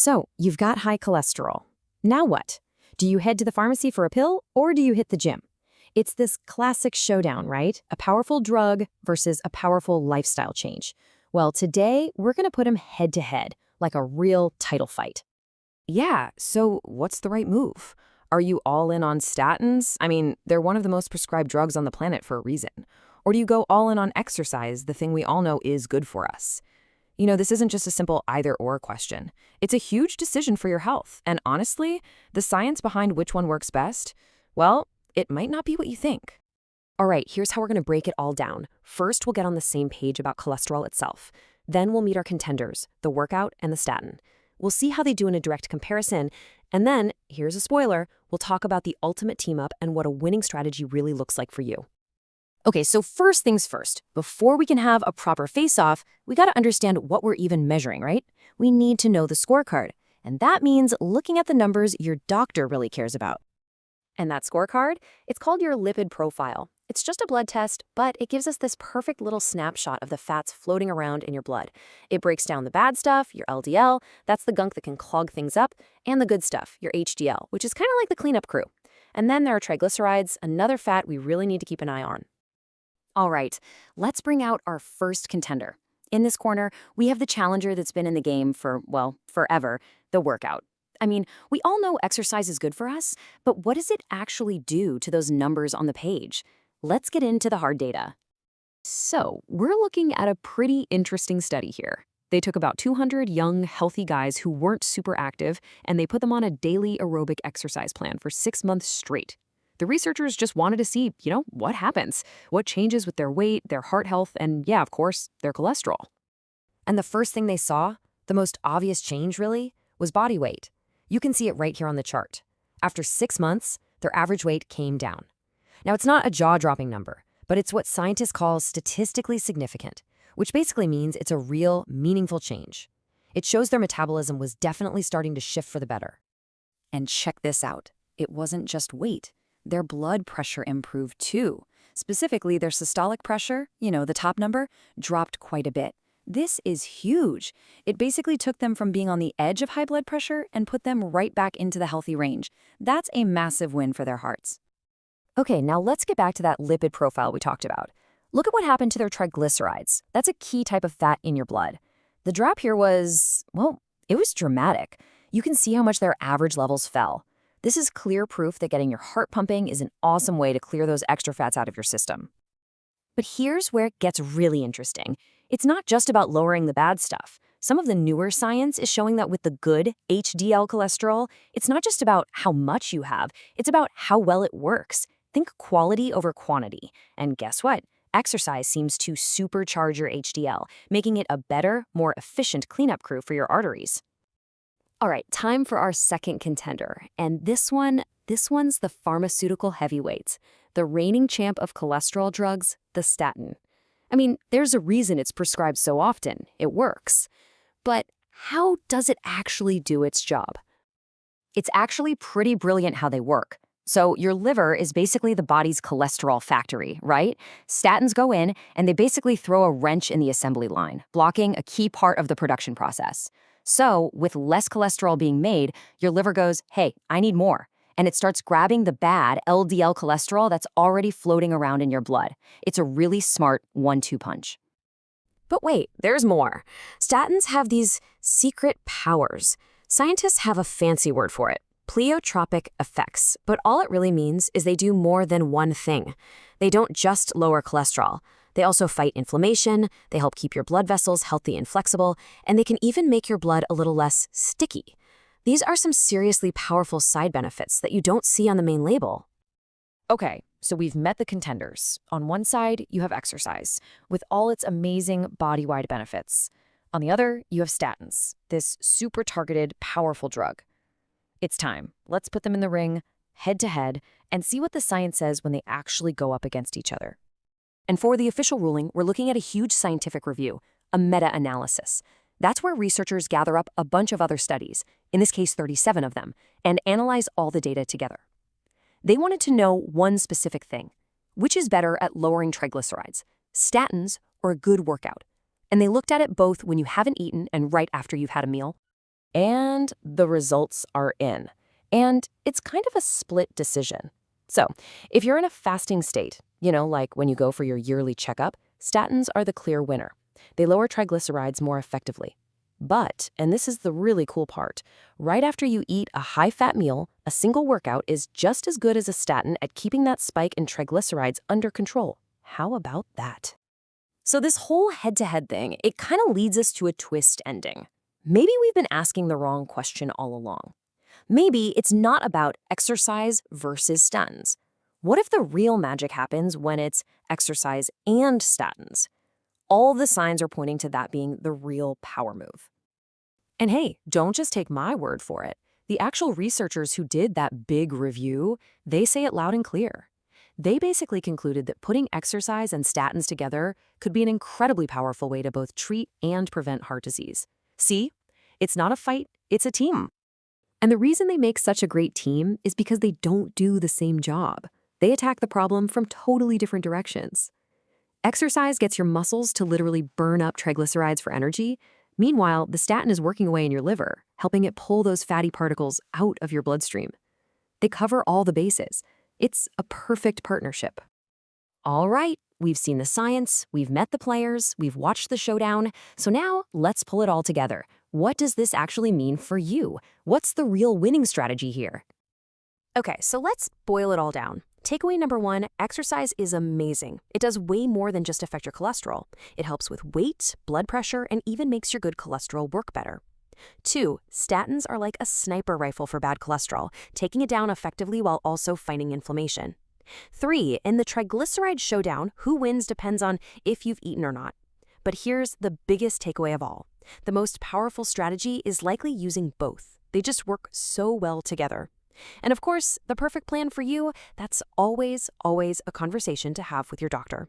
So, you've got high cholesterol. Now what? Do you head to the pharmacy for a pill or do you hit the gym? It's this classic showdown, right? A powerful drug versus a powerful lifestyle change. Well, today we're going to put them head to head, like a real title fight. Yeah, so what's the right move? Are you all in on statins? I mean, they're one of the most prescribed drugs on the planet for a reason. Or do you go all in on exercise, the thing we all know is good for us? This isn't just a simple either-or question. It's a huge decision for your health. And honestly, the science behind which one works best, well, it might not be what you think. All right, here's how we're going to break it all down. First, we'll get on the same page about cholesterol itself. Then we'll meet our contenders, the workout and the statin. We'll see how they do in a direct comparison. And then, here's a spoiler, we'll talk about the ultimate team-up and what a winning strategy really looks like for you. Okay, so first things first. Before we can have a proper face-off, we got to understand what we're even measuring, right? We need to know the scorecard. And that means looking at the numbers your doctor really cares about. And that scorecard? It's called your lipid profile. It's just a blood test, but it gives us this perfect little snapshot of the fats floating around in your blood. It breaks down the bad stuff, your LDL, that's the gunk that can clog things up, and the good stuff, your HDL, which is kind of like the cleanup crew. And then there are triglycerides, another fat we really need to keep an eye on. All right, let's bring out our first contender. In this corner, we have the challenger that's been in the game for, well, forever, the workout. I mean, we all know exercise is good for us, but what does it actually do to those numbers on the page? Let's get into the hard data. So, we're looking at a pretty interesting study here. They took about 200 young, healthy guys who weren't super active, and they put them on a daily aerobic exercise plan for 6 months straight. The researchers just wanted to see, what happens, what changes with their weight, their heart health, and yeah, of course, their cholesterol. And the first thing they saw, the most obvious change really, was body weight. You can see it right here on the chart. After 6 months, their average weight came down. Now, it's not a jaw-dropping number, but it's what scientists call statistically significant, which basically means it's a real, meaningful change. It shows their metabolism was definitely starting to shift for the better. And check this out. It wasn't just weight. Their blood pressure improved too. Specifically, their systolic pressure, the top number, dropped quite a bit. This is huge. It basically took them from being on the edge of high blood pressure and put them right back into the healthy range. That's a massive win for their hearts. Okay, now let's get back to that lipid profile we talked about. Look at what happened to their triglycerides. That's a key type of fat in your blood. The drop here was, well, it was dramatic. You can see how much their average levels fell. This is clear proof that getting your heart pumping is an awesome way to clear those extra fats out of your system. But here's where it gets really interesting. It's not just about lowering the bad stuff. Some of the newer science is showing that with the good HDL cholesterol, it's not just about how much you have, it's about how well it works. Think quality over quantity. And guess what? Exercise seems to supercharge your HDL, making it a better, more efficient cleanup crew for your arteries. All right, time for our second contender. And this one's the pharmaceutical heavyweight, the reigning champ of cholesterol drugs, the statin. I mean, there's a reason it's prescribed so often. It works. But how does it actually do its job? It's actually pretty brilliant how they work. So your liver is basically the body's cholesterol factory, right? Statins go in and they basically throw a wrench in the assembly line, blocking a key part of the production process. So with less cholesterol being made, your liver goes, hey, I need more. And it starts grabbing the bad LDL cholesterol that's already floating around in your blood. It's a really smart 1-2 punch. But wait, there's more. Statins have these secret powers. Scientists have a fancy word for it. Pleiotropic effects, but all it really means is they do more than one thing. They don't just lower cholesterol. They also fight inflammation, they help keep your blood vessels healthy and flexible, and they can even make your blood a little less sticky. These are some seriously powerful side benefits that you don't see on the main label. Okay, so we've met the contenders. On one side, you have exercise, with all its amazing body-wide benefits. On the other, you have statins, this super targeted, powerful drug. It's time. Let's put them in the ring, head to head, and see what the science says when they actually go up against each other. And for the official ruling, we're looking at a huge scientific review, a meta-analysis. That's where researchers gather up a bunch of other studies, in this case 37 of them, and analyze all the data together. They wanted to know one specific thing. Which is better at lowering triglycerides, statins or a good workout? And they looked at it both when you haven't eaten and right after you've had a meal. And the results are in. And it's kind of a split decision. So, if you're in a fasting state, like when you go for your yearly checkup, statins are the clear winner. They lower triglycerides more effectively. But, and this is the really cool part, right after you eat a high-fat meal, a single workout is just as good as a statin at keeping that spike in triglycerides under control. How about that? So this whole head-to-head thing, it kind of leads us to a twist ending. Maybe we've been asking the wrong question all along. Maybe it's not about exercise versus statins. What if the real magic happens when it's exercise and statins? All the signs are pointing to that being the real power move. And hey, don't just take my word for it. The actual researchers who did that big review, they say it loud and clear. They basically concluded that putting exercise and statins together could be an incredibly powerful way to both treat and prevent heart disease. See? It's not a fight, it's a team. And the reason they make such a great team is because they don't do the same job. They attack the problem from totally different directions. Exercise gets your muscles to literally burn up triglycerides for energy. Meanwhile, the statin is working away in your liver, helping it pull those fatty particles out of your bloodstream. They cover all the bases. It's a perfect partnership. All right, we've seen the science, we've met the players, we've watched the showdown, so now let's pull it all together. What does this actually mean for you? What's the real winning strategy here? Okay, so let's boil it all down. Takeaway number 1, exercise is amazing. It does way more than just affect your cholesterol. It helps with weight, blood pressure, and even makes your good cholesterol work better. 2, statins are like a sniper rifle for bad cholesterol, taking it down effectively while also fighting inflammation. 3, in the triglyceride showdown, who wins depends on if you've eaten or not. But here's the biggest takeaway of all. The most powerful strategy is likely using both. They just work so well together. And of course, the perfect plan for you, that's always a conversation to have with your doctor.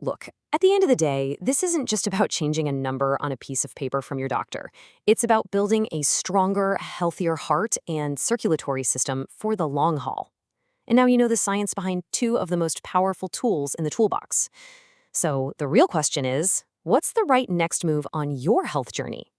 Look, at the end of the day, this isn't just about changing a number on a piece of paper from your doctor. It's about building a stronger, healthier heart and circulatory system for the long haul. And now you know the science behind 2 of the most powerful tools in the toolbox. So the real question is, what's the right next move on your health journey?